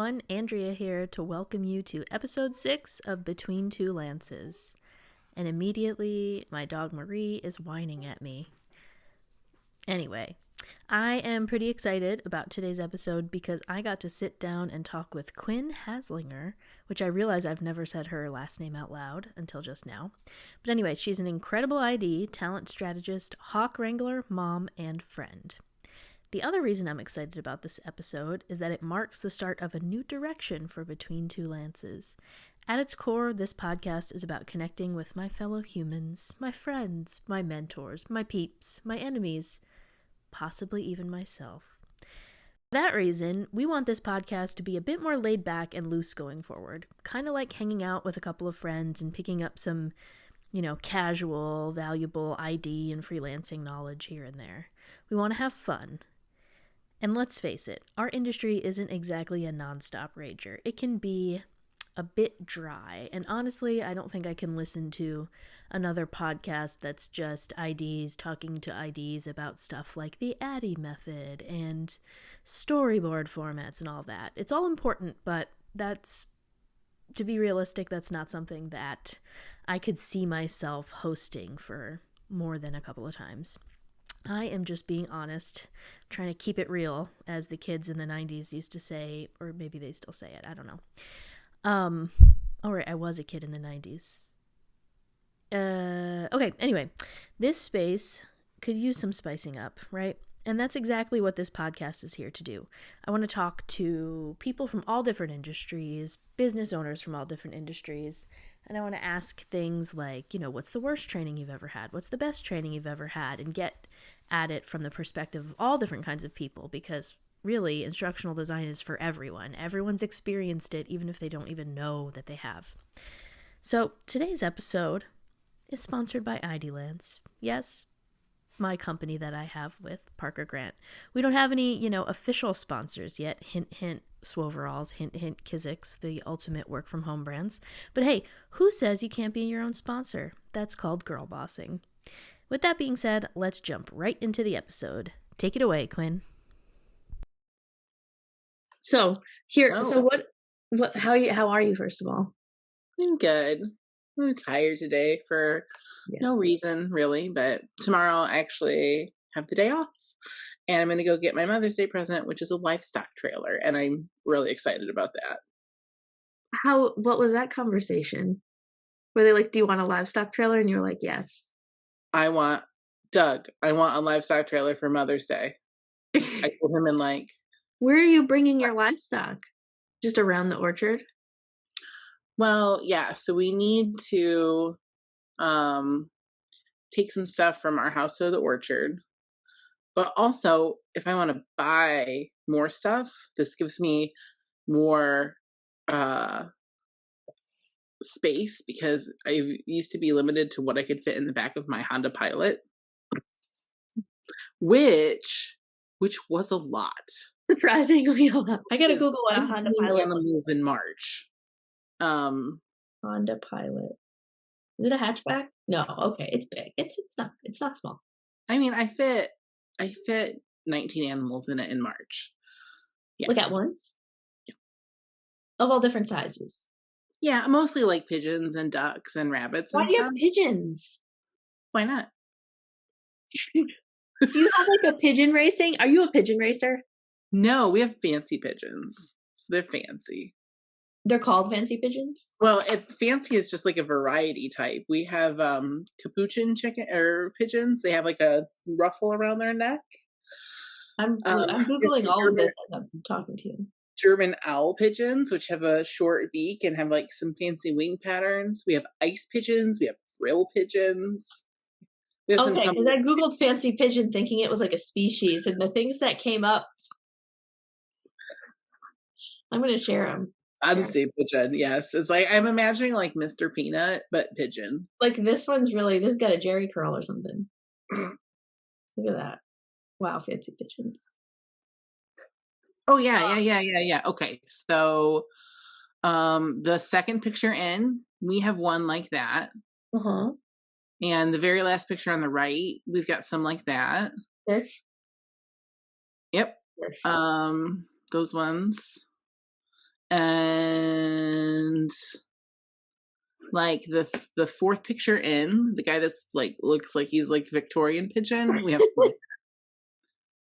everyone. Andrea here to welcome you to episode 6 of Between Two Lances. And immediately, my dog Marie is whining at me. Anyway, I am pretty excited about today's episode because I got to sit down and talk with Quinn Haslinger, which I realize I've never said her last name out loud until just now. But anyway, she's an incredible ID, talent strategist, hawk wrangler, mom, and friend. The other reason I'm excited about this episode is that it marks the start of a new direction for Between Two Lances. At its core, this podcast is about connecting with my fellow humans, my friends, my mentors, my peeps, my enemies, possibly even myself. For that reason, we want this podcast to be a bit more laid back and loose going forward, kind of like hanging out with a couple of friends and picking up some, casual, valuable ID and freelancing knowledge here and there. We want to have fun. And let's face it, our industry isn't exactly a nonstop rager. It can be a bit dry. And honestly, I don't think I can listen to another podcast that's just IDs talking to IDs about stuff like the Addy method and storyboard formats and all that. It's all important, but to be realistic, that's not something that I could see myself hosting for more than a couple of times. I am just being honest, trying to keep it real, as the kids in the 90s used to say, or maybe they still say it, I don't know. All right, I was a kid in the 90s. Okay, anyway, this space could use some spicing up, right? And that's exactly what this podcast is here to do. I want to talk to people from all different industries, business owners from all different industries, and I want to ask things like, what's the worst training you've ever had? What's the best training you've ever had? And get at it from the perspective of all different kinds of people, because really, instructional design is for everyone. Everyone's experienced it, even if they don't even know that they have. So today's episode is sponsored by IDLance. Yes, my company that I have with Parker Grant. We don't have any, official sponsors yet. Hint, hint, Swoveralls. Hint, hint, Kizik's, the ultimate work from home brands. But hey, who says you can't be your own sponsor? That's called girl bossing. With that being said, let's jump right into the episode. Take it away, Quinn. So how are you, first of all? I'm good. I'm tired today for no reason really, but tomorrow I actually have the day off and I'm going to go get my Mother's Day present, which is a livestock trailer, and I'm really excited about that. What was that conversation? Were they like, do you want a livestock trailer? And you were like, yes. I want a livestock trailer for Mother's Day. I told him where are you bringing your livestock? Just around the orchard? Well, yeah, so we need to take some stuff from our house to the orchard. But also, if I want to buy more stuff, this gives me more space, because I used to be limited to what I could fit in the back of my Honda Pilot, which was a lot. Surprisingly a lot. I gotta Google what a Honda Pilot animals in March. Honda Pilot. Is it a hatchback? No. Okay, it's big. It's not small. I mean, I fit 19 animals in it in March. Yeah. Like at once? Yeah. Of all different sizes. Yeah, mostly like pigeons and ducks and rabbits. Why do you have pigeons? Why not? Do you have like a pigeon racing? Are you a pigeon racer? No, we have fancy pigeons. So they're fancy. They're called fancy pigeons? Well, fancy is just like a variety type. We have capuchin chicken or pigeons. They have like a ruffle around their neck. I'm Googling all of this as I'm talking to you. German owl pigeons, which have a short beak and have like some fancy wing patterns. We have ice pigeons. We have frill pigeons. Okay, because I Googled fancy pigeon thinking it was like a species, and the things that came up, I'm going to share them. Fancy pigeon, yes. It's like, I'm imagining like Mr. Peanut, but pigeon. Like this one's this has got a jerry curl or something. Look at that. Wow, fancy pigeons. Oh, yeah. Okay, so the second picture in, we have one like that. Uh-huh. And the very last picture on the right, we've got some like that. This? Yep. Yes. Those ones. And like the fourth picture in, the guy that's like looks like he's like Victorian pigeon, we have like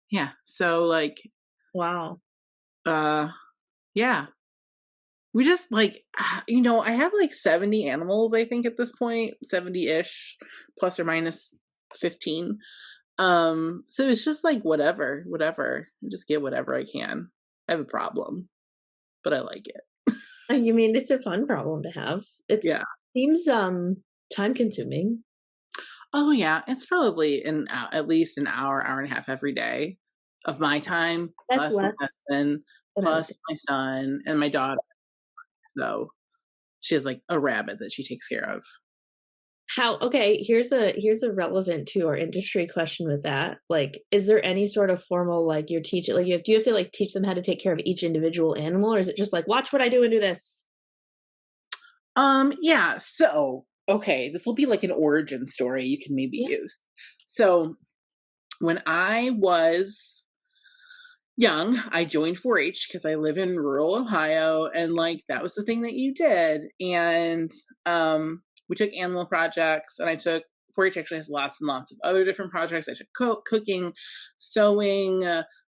yeah. So like Wow. Yeah. We just like I have like 70 animals, I think, at this point, 70-ish, plus or minus 15. So it's just like whatever. I just get whatever I can. I have a problem, but I like it. You mean, it's a fun problem to have. It Yeah. seems time consuming. Oh yeah, it's probably at least an hour, hour and a half every day of my time, That's plus the less lesson, than I would plus think. my son and my daughter. So she has like a rabbit that she takes care of. Okay, here's a relevant to our industry question with that. Like, is there any sort of formal, like, you're teaching, like, do you have to like teach them how to take care of each individual animal, or is it just like, watch what I do and do this? Yeah, so okay, this will be like an origin story you can maybe Yeah. use. So when I was young, I joined 4-H because I live in rural Ohio, and like that was the thing that you did. And we took animal projects, and I took 4-H actually has lots and lots of other different projects. I took cooking, sewing,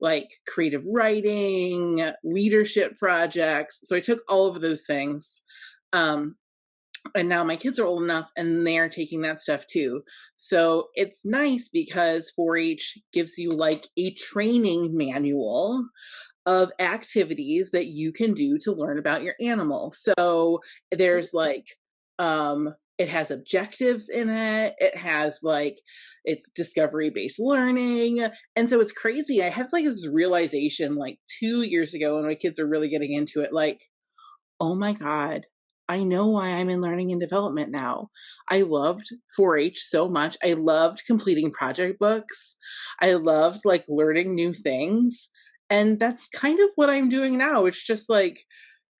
like creative writing, leadership projects. So I took all of those things. Um, and now my kids are old enough and they're taking that stuff too. So it's nice because 4-H gives you like a training manual of activities that you can do to learn about your animal. So there's like it has objectives in it. It has like it's discovery based learning. And so it's crazy. I had like this realization like 2 years ago when my kids are really getting into it, like, oh my God, I know why I'm in learning and development now. I loved 4-H so much. I loved completing project books. I loved like learning new things. And that's kind of what I'm doing now. It's just like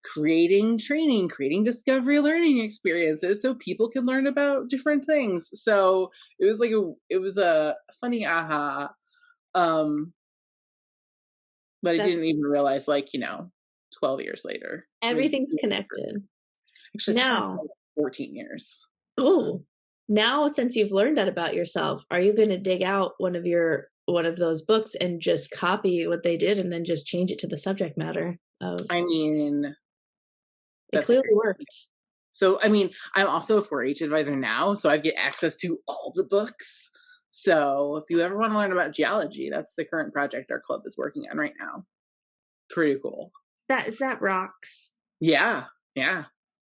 creating training, creating discovery learning experiences so people can learn about different things. So it was like it was a funny aha. But I didn't That's even realize, like, 12 years later. Maybe everything's connected. actually it's probably Now, like 14 years. oh, now since you've learned that about yourself, are you going to dig out one of those books and just copy what they did and then just change it to the subject matter of I mean, it that's a clearly great point. worked. So, I mean, I'm also a 4-H advisor now, so I get access to all the books. So, if you ever want to learn about geology, that's the current project our club is working on right now. Pretty cool. That rocks. Yeah, yeah.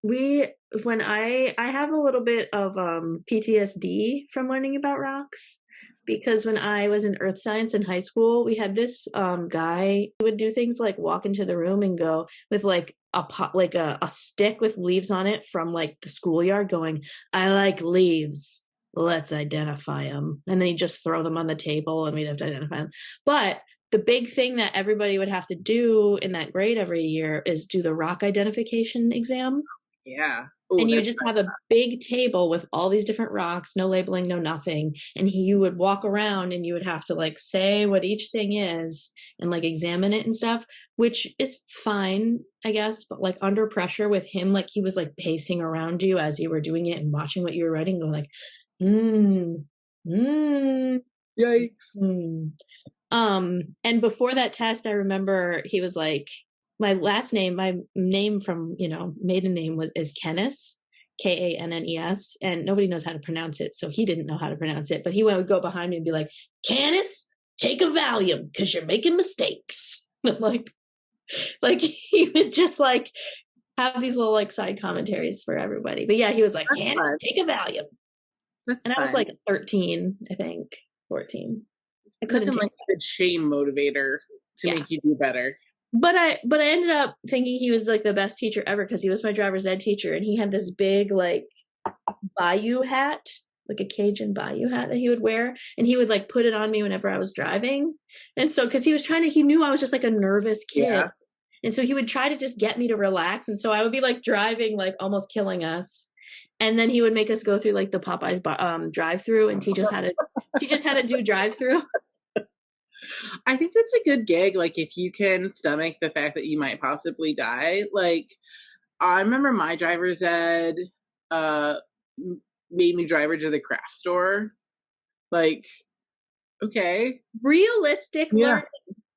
When I have a little bit of PTSD from learning about rocks, because when I was in earth science in high school, we had this guy who would do things like walk into the room and go with like a pot, like a stick with leaves on it from like the schoolyard, going, "I like leaves. Let's identify them." And then he'd just throw them on the table and we'd have to identify them. But the big thing that everybody would have to do in that grade every year is do the rock identification exam. Yeah. Oh, And you that's just have a big table with all these different rocks, no labeling, no nothing. And you would walk around and you would have to like say what each thing is and like examine it and stuff, which is fine, I guess. But like under pressure with him, like he was like pacing around you as you were doing it and watching what you were writing, going like, mm, mm, yikes. mm. And before that test, I remember he was like, my name from, maiden name is Kennis, Kannes, and nobody knows how to pronounce it. So he didn't know how to pronounce it, but he would go behind me and be like, Canis, take a Valium because you're making mistakes. like he would just like have these little like side commentaries for everybody. But yeah, he was like, That's Canis, fun. take a Valium. That's And I was fun. like 13, I think, 14. I couldn't Nothing take like a good shame motivator to Yeah. make you do better. But I ended up thinking he was like the best teacher ever because he was my driver's ed teacher and he had this big like bayou hat, like a Cajun bayou hat that he would wear, and he would like put it on me whenever I was driving. And so because he knew I was just like a nervous kid. Yeah. And so he would try to just get me to relax. And so I would be like driving, like almost killing us. And then he would make us go through like the Popeyes drive through and teach us how to do drive through. I think that's a good gig. Like, if you can stomach the fact that you might possibly die. Like, I remember my driver's ed uh, made me drive her to the craft store. Like, okay. Realistic Yeah, learning,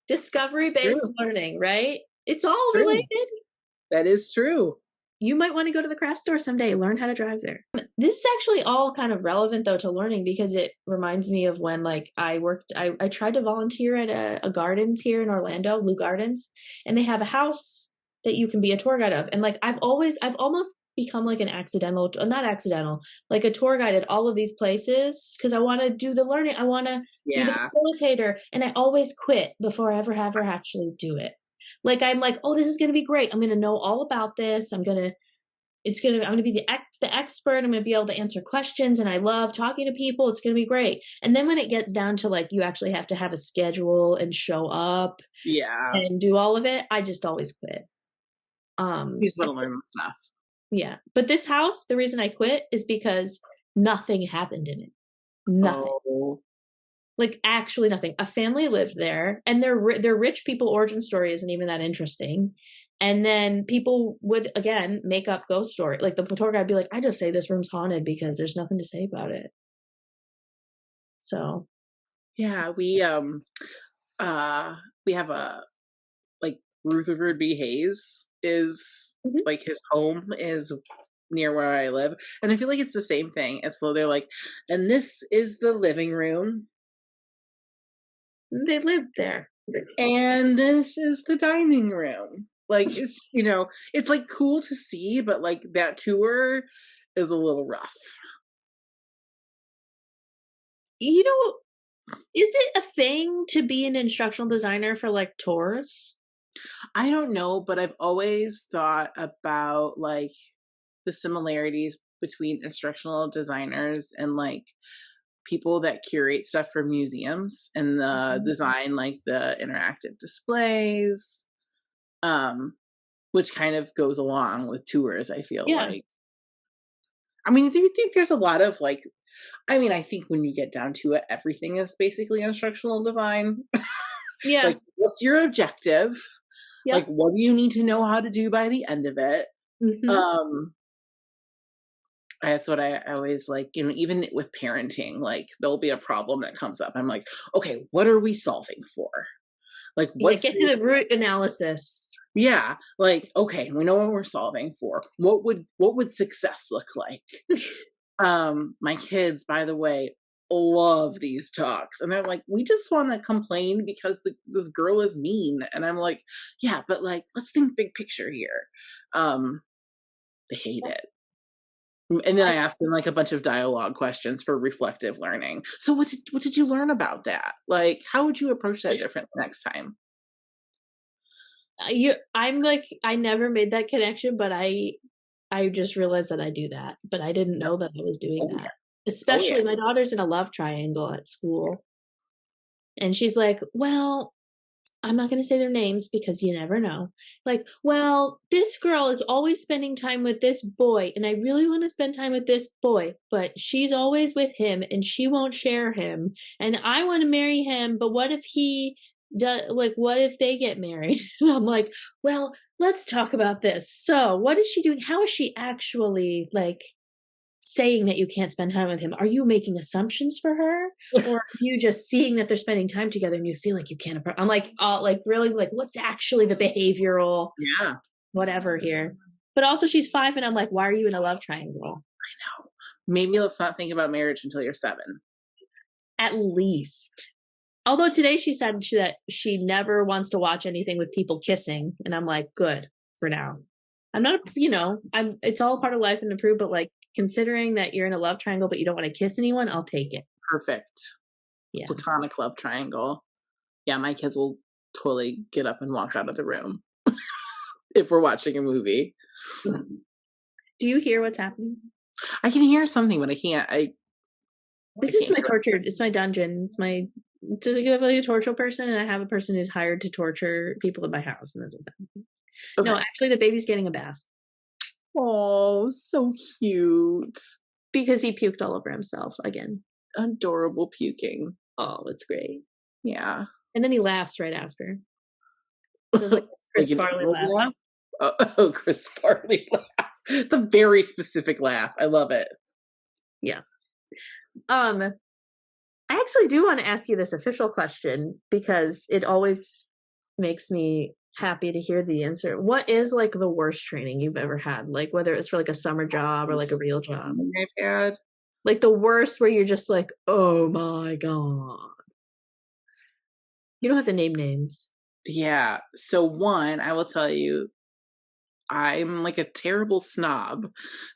discovery-based true. learning, right? It's It's all true. related. That is true. You might want to go to the craft store someday, learn how to drive there. This is actually all kind of relevant though to learning, because it reminds me of when like I tried to volunteer at a gardens here in Orlando, Blue Gardens, and they have a house that you can be a tour guide of. And like I've almost become like an accidental, not accidental, like a tour guide at all of these places because I want to do the learning. I want to be the Yeah. facilitator, and I always quit before I ever actually do it. Like I'm like, oh, this is gonna be great. I'm gonna know all about this. I'm gonna be the expert. I'm gonna be able to answer questions, and I love talking to people. It's gonna be great. And then when it gets down to like you actually have to have a schedule and show up Yeah. and do all of it, I just always quit. You just want to learn the stuff. Yeah. But this house, the reason I quit is because nothing happened in it. Nothing. Oh, Like actually nothing. A family lived there, and their rich people origin story isn't even that interesting. And then people would again make up ghost story. Like the tour guide would be like, "I just say this room's haunted because there's nothing to say about it." So yeah. We have a like Rutherford B. Hayes is mhm. like his home is near where I live, and I feel like it's the same thing. And so they're like, and this is the living room, They lived there. and this is the dining room. Like it's like cool to see, but like that tour is a little rough. You know, is it a thing to be an instructional designer for like tours? I don't know, but I've always thought about like the similarities between instructional designers and like people that curate stuff for museums and the Mhm. design like the interactive displays, um which kind of goes along with tours, I feel Yeah. like. I mean, do you think there's a lot of like, I mean, I think when you get down to it, everything is basically instructional design. Yeah. Like, what's your objective? Like, Yep. what do you need to know how to do by the end of it? Mhm. um that's what I always like, even with parenting, like there'll be a problem that comes up. I'm like, okay, what are we solving for? Like, Yeah, what's get to the root analysis. yeah, like, okay, we know what we're solving for. What would success look like? My kids, by the way, love these talks. And they're like, we just want to complain because this girl is mean. And I'm like, yeah, but like, let's think big picture here. They hate it. And then I asked them like a bunch of dialogue questions for reflective learning. So what did you learn about that? Like, how would you approach that different next time? I'm like, I never made that connection, but I just realized that I do that, but I didn't know that I was doing Oh that. yeah. Oh yeah. Especially my daughter's in a love triangle at school, and she's like, "Well, I'm not going to say their names because you never know. Like, well, this girl is always spending time with this boy, and I really want to spend time with this boy, but she's always with him and she won't share him. And I want to marry him, but what if he does, like, what if they get married?" And I'm like, well, let's talk about this. So, what is she doing? How is she actually like saying that you can't spend time with him? Are you making assumptions for her? Or are you just seeing that they're spending time together and you feel like you can't I'm like really like what's actually the behavioral Yeah. whatever here? But also she's 5 and I'm like, why are you in a love triangle? Maybe let's not think about marriage until you're 7. At least. Although today she said that she never wants to watch anything with people kissing, and I'm like, good for now. I'm not, I'm. It's all part of life and improve, but like considering that you're in a love triangle but you don't want to kiss anyone, I'll take it. Perfect. Yeah. Platonic love triangle. Yeah, my kids will totally get up and walk out of the room if we're watching a movie. Do you hear what's happening? I can hear something, but I can't. This is my torture. It's my dungeon. It's my. Does it give like a torture person? And I have a person who's hired to torture people in my house, and that's what's happening. Okay. No, actually, the baby's getting a bath Oh, so cute. because he puked all over himself again. Adorable puking. Oh, it's great. Yeah. And then he laughs right after. It was like Chris Like an Farley evil laugh. laugh? Oh, Chris Farley laugh. It's a very specific laugh. I love it. Yeah. I actually do want to ask you this official question because it always makes me happy to hear the answer. What is like the worst training you've ever had? Like whether it's for like a summer job or like a real job. I've had. Like the worst where you're just like, oh my God. You don't have to name names. Yeah. So one, I will tell you, I'm like a terrible snob.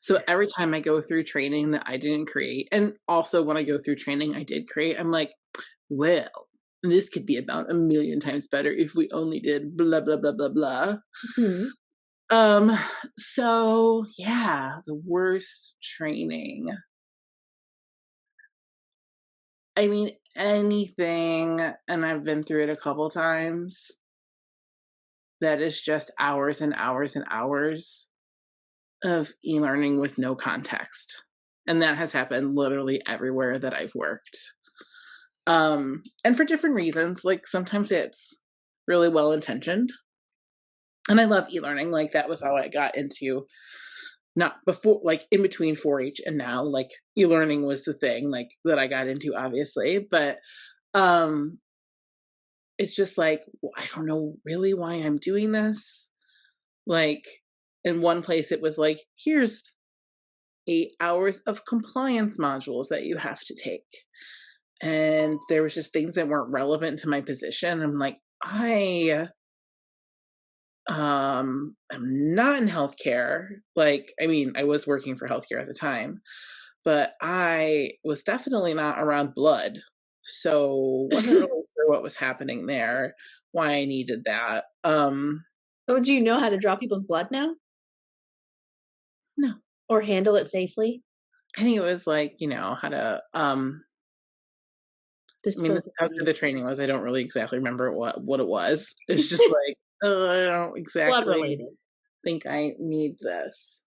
So every time I go through training that I didn't create, and also when I go through training I did create, I'm like, well, this could be about a million times better if we only did blah blah blah blah blah. Hmm. Um, so yeah, the worst training. I mean, anything, and I've been through it a couple times, that is just hours and hours and hours of e-learning with no context. And that has happened literally everywhere that I've worked. And for different reasons, like sometimes it's really well intentioned. And I love e-learning. Like that was how I got into, not before, like in between 4-H and now, like e-learning was the thing like that I got into, obviously. But um it's just like, I don't know really why I'm doing this. Like in one place it was like, here's 8 hours of compliance modules that you have to take. And there was just things that weren't relevant to my position. I'm like, I'm not in healthcare. Like, I mean, I was working for healthcare at the time, but I was definitely not around blood. So wasn't really sure what was happening there, why I needed that. Oh, do you know how to draw people's blood now? No. Or handle it safely? I think it was like, how to I mean, this Dispose is of how good blood. the training was. I don't really exactly remember what it was. It's just like, oh, I don't Blood exactly related. think I need this.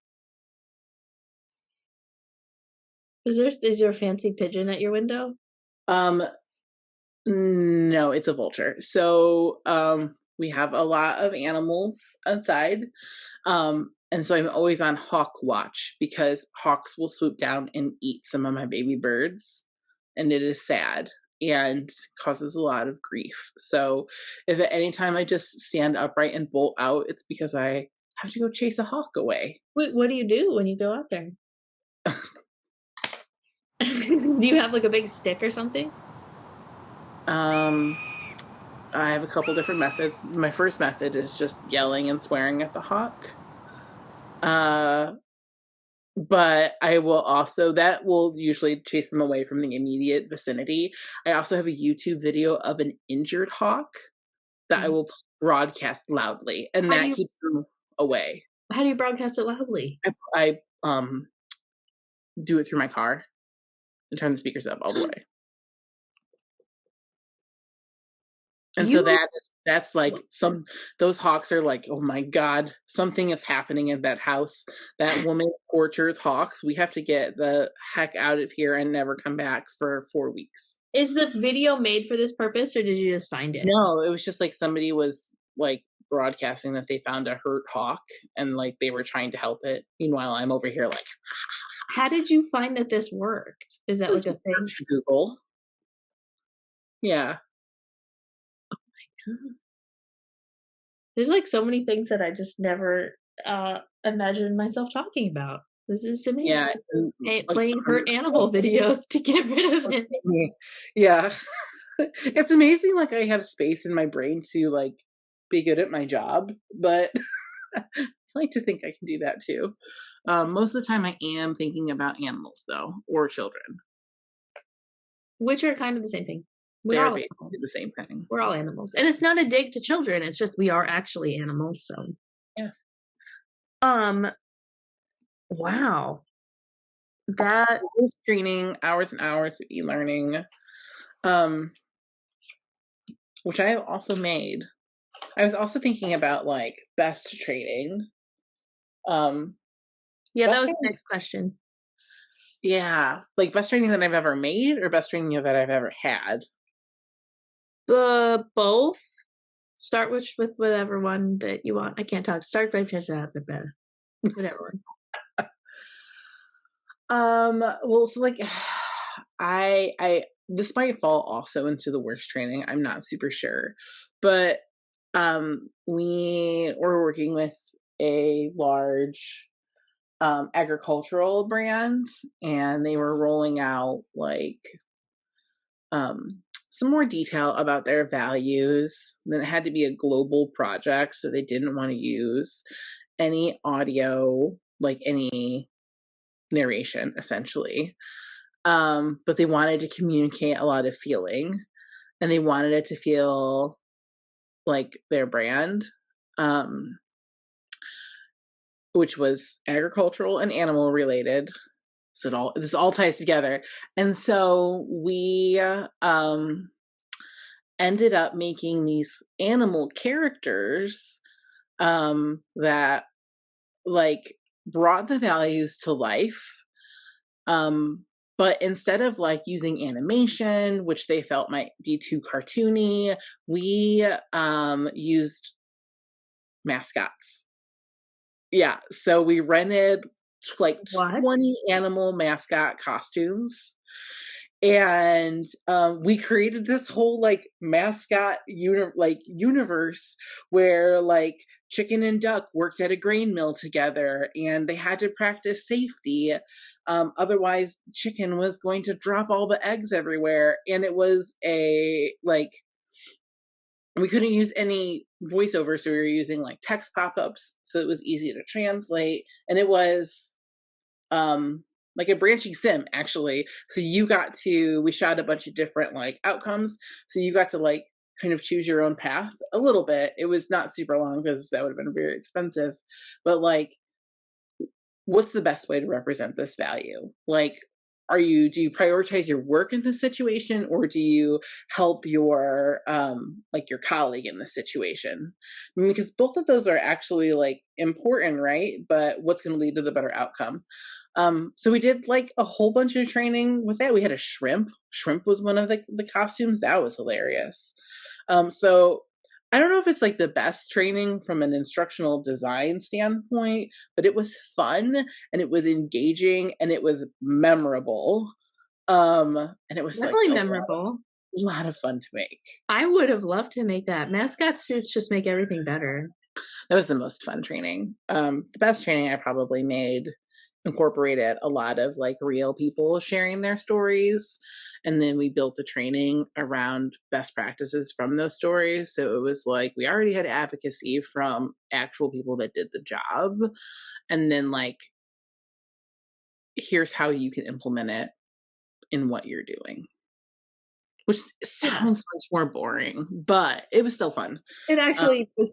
Is there a fancy pigeon at your window? Um, no, it's a vulture. So, we have a lot of animals outside. And so I'm always on hawk watch because hawks will swoop down and eat some of my baby birds. And it is sad and causes a lot of grief. So if at any time I just stand upright and bolt out, it's because I have to go chase a hawk away. Wait, what do you do when you go out there? Do you have like a big stick or something? Um, I have a couple different methods. My first method is just yelling and swearing at the hawk. Uh, but I will also, that will usually chase them away from the immediate vicinity. I also have a YouTube video of an injured hawk that I will broadcast loudly, and How do that you keeps them away. how do you broadcast it loudly? I do it through my car and turn the speakers up all the way. And so You that's like those hawks are like, oh my God, something is happening in that house. That woman tortures hawks. We have to get the heck out of here and never come back for 4 weeks. Is the video made for this purpose or did you just find it? No, it was just like somebody was like broadcasting that they found a hurt hawk and like they were trying to help it. Meanwhile, I'm over here like, How did you find that this worked? Is that like a just thing? search Google. Yeah. There's like so many things that I just never imagined myself talking about. This is to me. Yeah. Playing hurt animal videos to get rid of it. Yeah. It's amazing like I have space in my brain to like be good at my job, but I like to think I can do that too. Most of the time I am thinking about animals though, or children. Which are kind of the same thing. We're They're all basically animals. the same thing. We're all animals. And it's not a dig to children, it's just we are actually animals, so Yeah. Wow. That Screening, hours and hours of e-learning, which I have also made. I was also thinking about like best training. Yeah, Best that was the training, next question. yeah, like best training that I've ever made or best training that I've ever had. Both. Start with whatever one that you want. I can't talk. Start by whatever one. Well, so like, I this might fall also into the worst training. I'm not super sure, but we were working with a large agricultural brand, and they were rolling out like some more detail about their values. Then it had to be a global project, so they didn't want to use any audio, like any narration, essentially. But they wanted to communicate a lot of feeling, and they wanted it to feel like their brand, which was agricultural and animal related. So this all ties together. And so we ended up making these animal characters that like brought the values to life. But instead of like using animation, which they felt might be too cartoony, we used mascots. Yeah, so we rented like What? 20 animal mascot costumes, and we created this whole like mascot universe where like chicken and duck worked at a grain mill together, and they had to practice safety. Otherwise, chicken was going to drop all the eggs everywhere, and it was a like we couldn't use any voiceover, so we were using like text pop-ups, so it was easy to translate, and it was like a branching sim actually. So we shot a bunch of different like outcomes, so you got to like kind of choose your own path a little bit. It was not super long because that would have been very expensive, but like, what's the best way to represent this value? Like, do you prioritize your work in this situation, or do you help your like your colleague in this situation? I mean, because both of those are actually like important, right? But what's going to lead to the better outcome? So we did like a whole bunch of training with that. We had a shrimp. Shrimp was one of the costumes. That was hilarious. So I don't know if it's like the best training from an instructional design standpoint, but it was fun, and it was engaging, and it was memorable. And it was like Definitely memorable. lot of fun to make. I would have loved to make that. Mascot suits just make everything better. That was the most fun training. The best training I probably made incorporated a lot of like real people sharing their stories, and then we built the training around best practices from those stories. So it was like we already had advocacy from actual people that did the job, and then like, here's how you can implement it in what you're doing, which sounds much more boring, but it was still fun. It actually was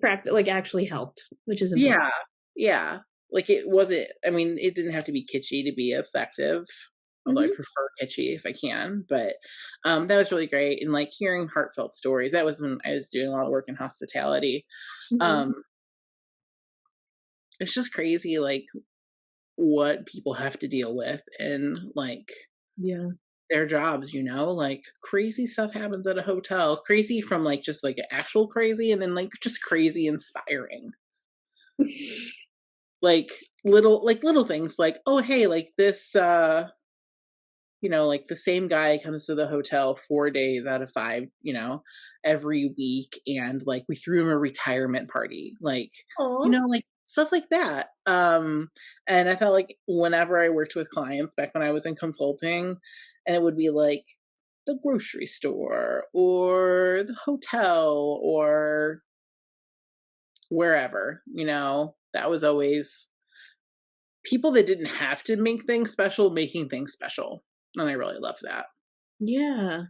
actually helped, which is important. Yeah. Like it wasn't, I mean, it didn't have to be kitschy to be effective, although I prefer kitschy if I can, but that was really great. And like hearing heartfelt stories, that was when I was doing a lot of work in hospitality. It's just crazy, like what people have to deal with and like their jobs, like crazy stuff happens at a hotel. Crazy from like just like actual crazy, and then like just crazy inspiring. like little things like, oh hey, like this like the same guy comes to the hotel 4 days out of 5, every week, and like we threw him a retirement party, like like stuff like that. And I felt like whenever I worked with clients back when I was in consulting, and it would be like the grocery store or the hotel or wherever, that was always people that didn't have to make things special making things special. And I really love that. Yeah.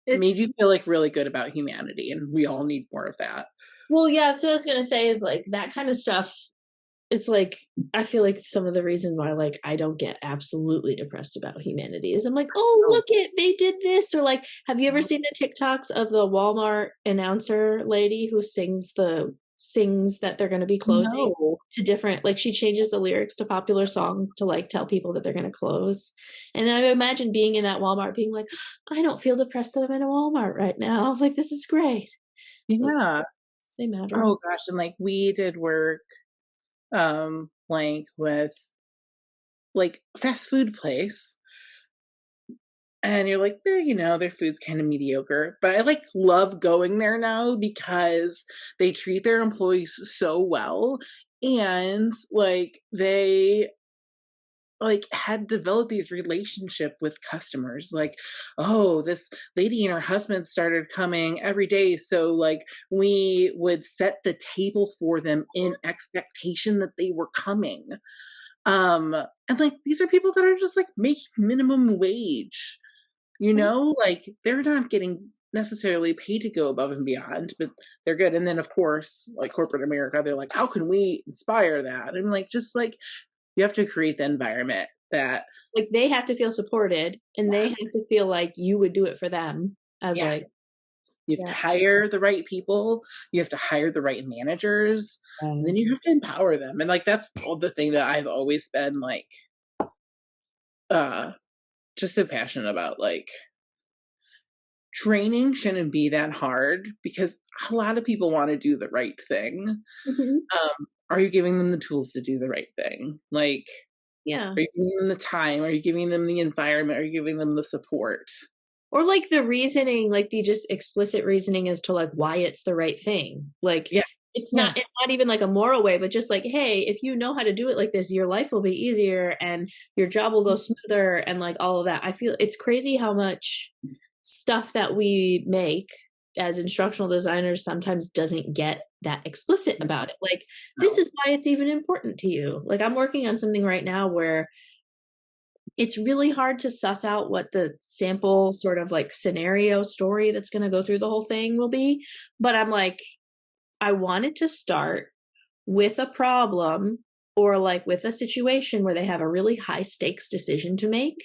It made you feel like really good about humanity, and we all need more of that. Well, yeah, that's what I was going to say is like that kind of stuff. It's like, I feel like some of the reason why like I don't get absolutely depressed about humanity is I'm like, oh, look it, they did this. Or like, have you ever seen the TikToks of the Walmart announcer lady who sings the sings that they're going to be closing No. to different, like she changes the lyrics to popular songs to like tell people that they're going to close. And I imagine being in that Walmart being like, I don't feel depressed that I'm in a Walmart right now. Like, this is great. Yeah. They matter. Oh gosh. And like we did work like with like fast food place, and you're like, you know, their food's kind of mediocre, but I like love going there now because they treat their employees so well, and like they like had developed these relationship with customers, like, oh, this lady and her husband started coming every day, so like we would set the table for them in expectation that they were coming. And like these are people that are just like making minimum wage, you know, like they're not getting necessarily paid to go above and beyond, but they're good. And then of course, like corporate America, they're like, how can we inspire that? And like, just like, you have to create the environment that, like, they have to feel supported, and they have to feel like you would do it for them as like, you have to hire the right people, you have to hire the right managers, and then you have to empower them. And like that's all the thing that I've always been like just so passionate about. Like, training shouldn't be that hard because a lot of people want to do the right thing. Are you giving them the tools to do the right thing? Like, yeah, are you giving them the time? Are you giving them the environment? Are you giving them the support? or like the reasoning, like the just explicit reasoning as to like why it's the right thing. Like, it's not even like a moral way, but just like, hey, if you know how to do it like this, your life will be easier and your job will go smoother, and like all of that. I feel it's crazy how much stuff that we make as instructional designers sometimes doesn't get that explicit about it. Like, this is why it's even important to you. Like, I'm working on something right now where it's really hard to suss out what the sample sort of like scenario story that's going to go through the whole thing will be. But I'm like, I wanted to start with a problem or like with a situation where they have a really high stakes decision to make.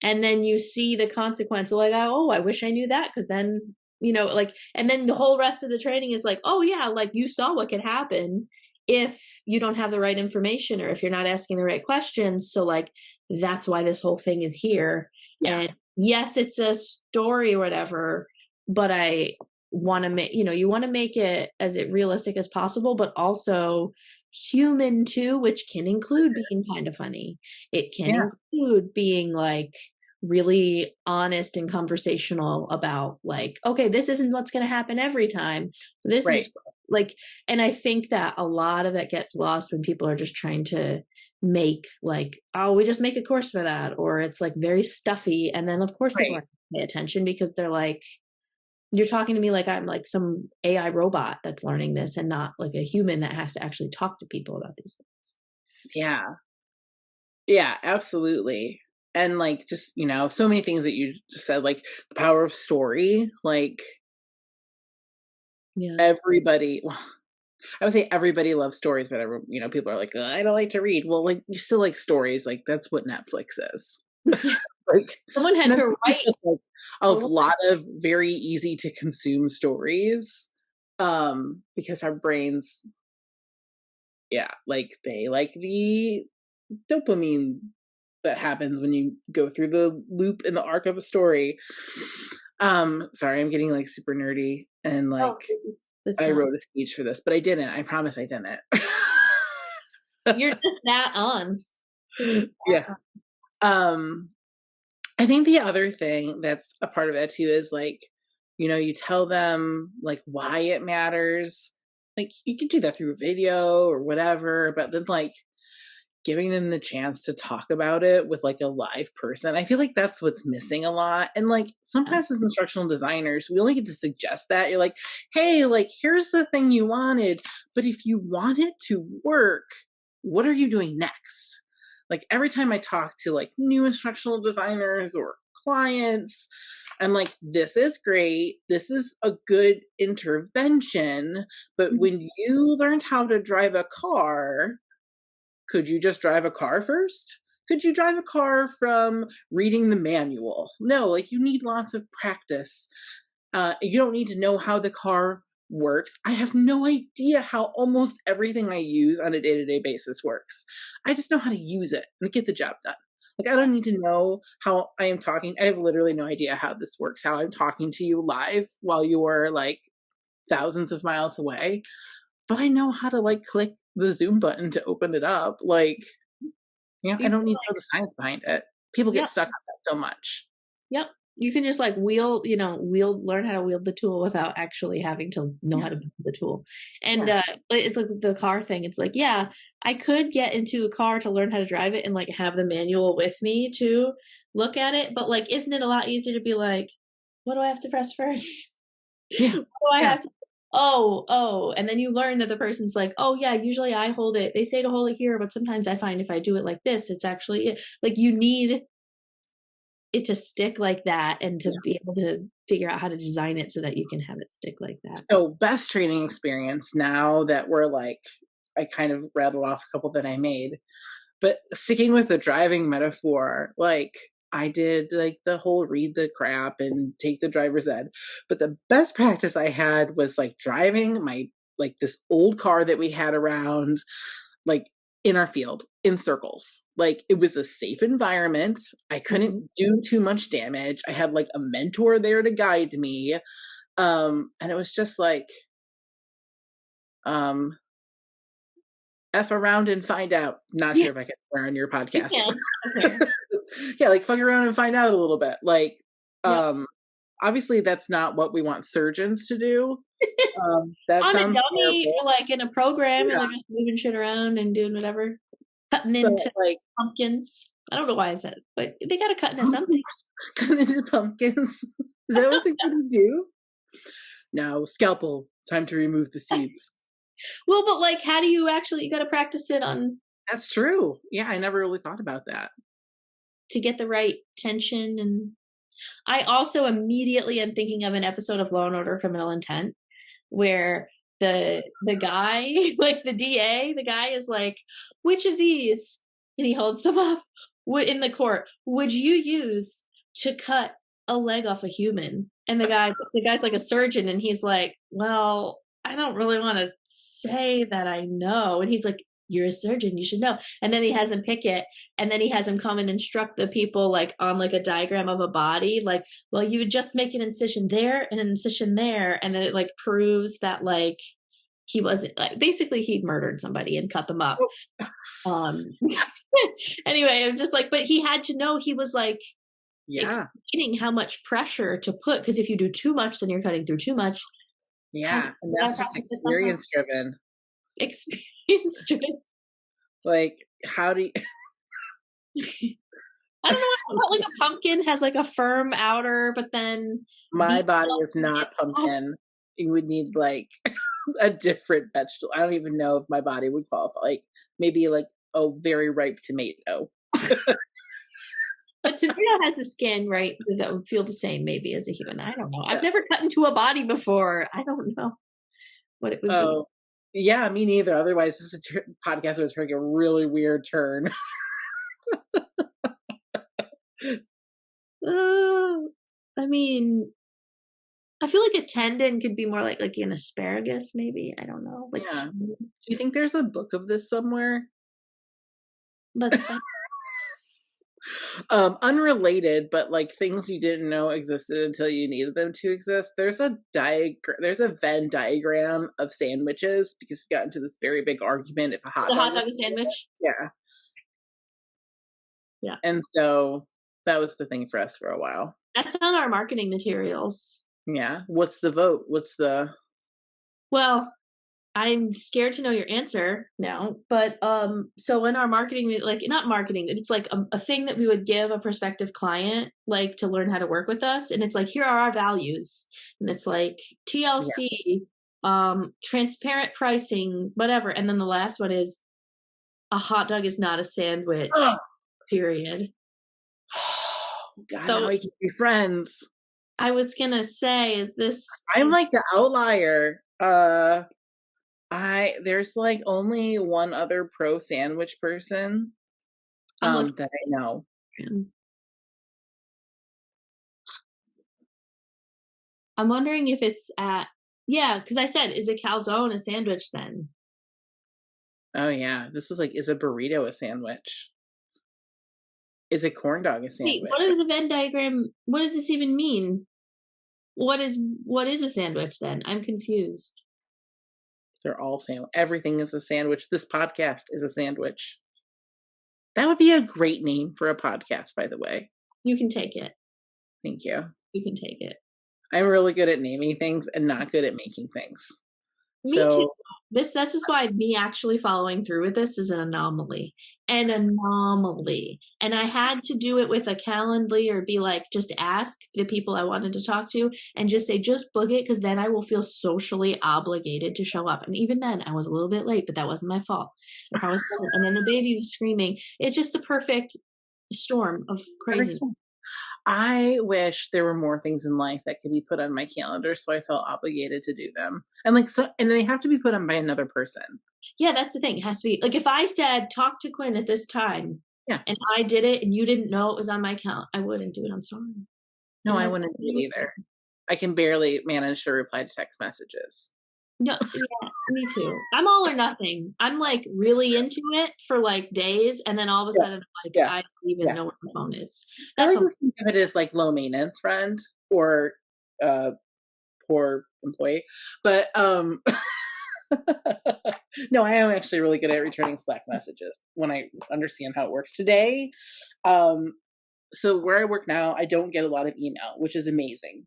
And then you see the consequence of like, oh, I wish I knew that. Cause then, you know, like, and then the whole rest of the training is like, oh yeah, like you saw what could happen if you don't have the right information or if you're not asking the right questions. So like, that's why this whole thing is here. And yes, it's a story or whatever, but I want to make, you know, you want to make it as realistic as possible, but also human too, which can include being kind of funny. It can include being like really honest and conversational about like, okay, this isn't what's going to happen every time. This is like, and I think that a lot of that gets lost when people are just trying to make like, oh, we just make a course for that, or it's like very stuffy, and then of course people aren't pay attention because they're like, you're talking to me like I'm like some AI robot that's learning this and not like a human that has to actually talk to people about these things. Yeah, absolutely. And like, just, you know, so many things that you just said, like the power of story, like everybody, well, I would say everybody loves stories, but you know, people are like, I don't like to read. Well, like you still like stories. Like that's what Netflix is. Like someone had to write just, like, a lot of very easy to consume stories, because our brains, like they like the dopamine that happens when you go through the loop in the arc of a story. Sorry, I'm getting like super nerdy and like I wrote a speech for this, but I didn't. I promise I didn't. You're just that on. I think the other thing that's a part of that too is like, you know, you tell them like why it matters. Like you can do that through a video or whatever, but then like giving them the chance to talk about it with like a live person. I feel like that's what's missing a lot. And like sometimes as instructional designers, we only get to suggest that. You're like, hey, like here's the thing you wanted, but if you want it to work, what are you doing next? Like every time I talk to like new instructional designers or clients, I'm like, this is great. This is a good intervention. But when you learned how to drive a car, could you just drive a car first? Could you drive a car from reading the manual? No, like you need lots of practice. You don't need to know how the car works. I have no idea how almost everything I use on a day-to-day basis works. I just know how to use it and get the job done. Like, I don't need to know how I am talking. I have literally no idea how this works, how I'm talking to you live while you are like thousands of miles away. But I know how to like click the Zoom button to open it up. Like, I don't need to know the science behind it. People get stuck on that so much. Yep. You can just like learn how to wield the tool without actually having to know how to build the tool. And it's like the car thing. It's like, yeah, I could get into a car to learn how to drive it and like have the manual with me to look at it. But like, isn't it a lot easier to be like, what do I have to press first? Yeah. What do I have to and then you learn that the person's like, oh yeah, usually I hold it. They say to hold it here, but sometimes I find if I do it like this, it's actually it. Like you need it to stick like that and to be able to figure out how to design it so that you can have it stick like that. So best training experience now that we're like, I kind of rattled off a couple that I made, but sticking with the driving metaphor, like I did like the whole read the crap and take the driver's ed. But the best practice I had was like driving my, like this old car that we had around, like in our field in circles. Like it was a safe environment. I couldn't do too much damage. I had like a mentor there to guide me. And it was just like, F around and find out. Not sure if I can swear on your podcast. Okay. Yeah, like fuck around and find out a little bit. Like, obviously that's not what we want surgeons to do. That on sounds a dummy terrible. or like in a program and they're just moving shit around and doing whatever. Cutting into like pumpkins. I don't know why I said it, but they gotta cut into something. Cut into pumpkins. Is that what they gonna do? No, scalpel. Time to remove the seeds. Well, but like, how do you actually? You got to practice it on. That's true. Yeah, I never really thought about that. To get the right tension, and I also immediately am thinking of an episode of Law and Order: Criminal Intent, where the guy, like the DA, the guy is like, which of these? And he holds them up in the court. Would you use to cut a leg off a human? And the guy's like a surgeon, and he's like, well, I don't really want to say that I know. And he's like, you're a surgeon, you should know. And then he has him pick it, and then he has him come and instruct the people like on like a diagram of a body, like, well, you would just make an incision there and an incision there, and then it like proves that like he wasn't like basically he'd murdered somebody and cut them up. Anyway, I'm just like, but he had to know, he was like explaining how much pressure to put, because if you do too much, then you're cutting through too much. Yeah, and that's just experience driven. Experience driven. Like, how do you I don't know, like a pumpkin has like a firm outer, but then my body is not pumpkin. You would need like a different vegetable. I don't even know if my body would qualify. Like maybe like a very ripe tomato. But tomato has a skin, right, that would feel the same maybe as a human. I don't know. I've never cut into a body before. I don't know what it would be. Yeah, me neither. Otherwise, this podcast would take a really weird turn. I mean, I feel like a tendon could be more like an asparagus, maybe. I don't know. Like, yeah. Do you think there's a book of this somewhere? Let's unrelated, but like things you didn't know existed until you needed them to exist. There's a Venn diagram of sandwiches, because we got into this very big argument if a hot dog is a sandwich. Yeah. And so that was the thing for us for a while. That's on our marketing materials. Yeah. What's the vote? Well, I'm scared to know your answer now, but so in our marketing, like not marketing, it's like a thing that we would give a prospective client, like to learn how to work with us, and it's like, here are our values, and it's like TLC, transparent pricing, whatever, and then the last one is a hot dog is not a sandwich. Period. God, so, now we can be friends. I was gonna say, is this? I'm like the outlier. There's like only one other pro sandwich person that I know. I'm wondering if it's at Yeah, because I said, is a calzone a sandwich then? Oh yeah, this was like, is a burrito a sandwich? Is a corn dog a sandwich? Wait, what is the Venn diagram? What does this even mean? What is a sandwich then? I'm confused. They're all sandwich. Everything is a sandwich. This podcast is a sandwich. That would be a great name for a podcast, by the way. You can take it. Thank you. You can take it. I'm really good at naming things and not good at making things. Me too. This is why me actually following through with this is an anomaly. An anomaly. And I had to do it with a Calendly, or be like, just ask the people I wanted to talk to and just say, just book it, because then I will feel socially obligated to show up. And even then, I was a little bit late, but that wasn't my fault. If I was, and then the baby was screaming. It's just the perfect storm of crazy. I wish there were more things in life that could be put on my calendar, so I felt obligated to do them. And and they have to be put on by another person. Yeah, that's the thing. It has to be like, if I said, talk to Quinn at this time, and I did it and you didn't know it was on my calendar, I wouldn't do it. I'm sorry. No, I wouldn't do it either. I can barely manage to reply to text messages. No, yeah, me too. I'm all or nothing. I'm like really into it for like days, and then all of a sudden, like, I don't even know what the phone is. I like to think of it as like low maintenance friend or poor employee. But no, I am actually really good at returning Slack messages when I understand how it works. Today, so where I work now, I don't get a lot of email, which is amazing.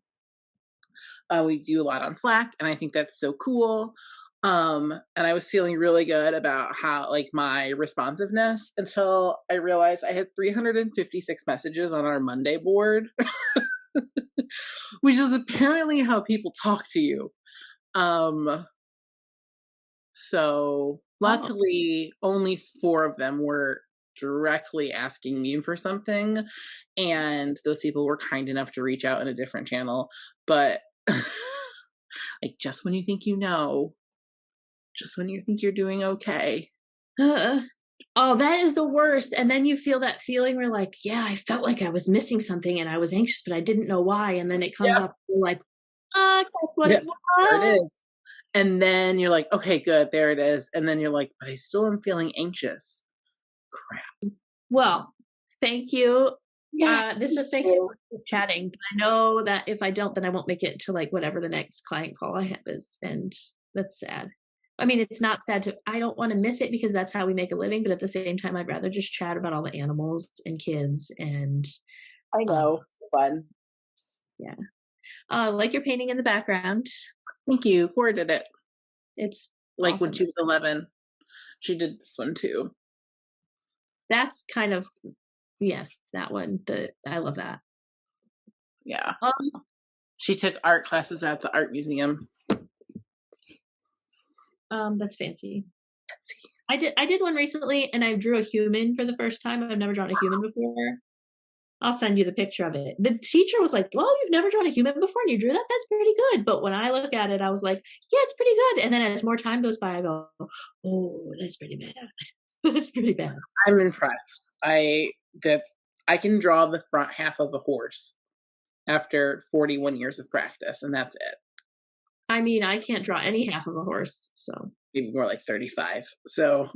We do a lot on Slack, and I think that's so cool. And I was feeling really good about how, like, my responsiveness, until I realized I had 356 messages on our Monday board, which is apparently how people talk to you. So luckily, only 4 of them were directly asking me for something, and those people were kind enough to reach out in a different channel. But like, just when you think you know, just when you think you're doing okay. Oh, that is the worst. And then you feel that feeling where, like, yeah, I felt like I was missing something and I was anxious, but I didn't know why. And then it comes up, you're like, that's what it was. There it is. And then you're like, okay, good, there it is. And then you're like, but I still am feeling anxious. Crap. Well, thank you. Yes, this just makes me want to keep chatting. But I know that if I don't, then I won't make it to like whatever the next client call I have is. And that's sad. I mean, it's not sad I don't want to miss it because that's how we make a living. But at the same time, I'd rather just chat about all the animals and kids. And I know, it's fun. Yeah. Like your painting in the background. Thank you. Cora did it. It's like awesome. When she was 11. She did this one too. That's kind of, yes, that one. I love that. Yeah. She took art classes at the art museum. That's fancy. I did one recently, and I drew a human for the first time. I've never drawn a human before. I'll send you the picture of it. The teacher was like, well, you've never drawn a human before and you drew that? That's pretty good. But when I look at it, I was like, yeah, it's pretty good. And then as more time goes by, I go, oh, that's pretty bad. That's pretty bad. I'm impressed. I can draw the front half of a horse after 41 years of practice, and that's it. I mean, I can't draw any half of a horse, so. Maybe more like 35. So.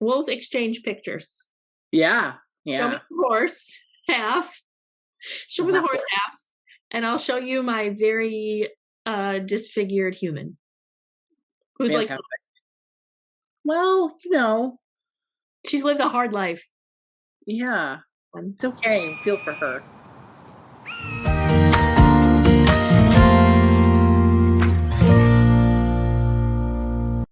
We'll exchange pictures. Yeah. Show me the horse half. Show me the horse half. And I'll show you my very disfigured human. Who's fantastic. Like, well, she's lived a hard life. Yeah. It's okay. Feel for her.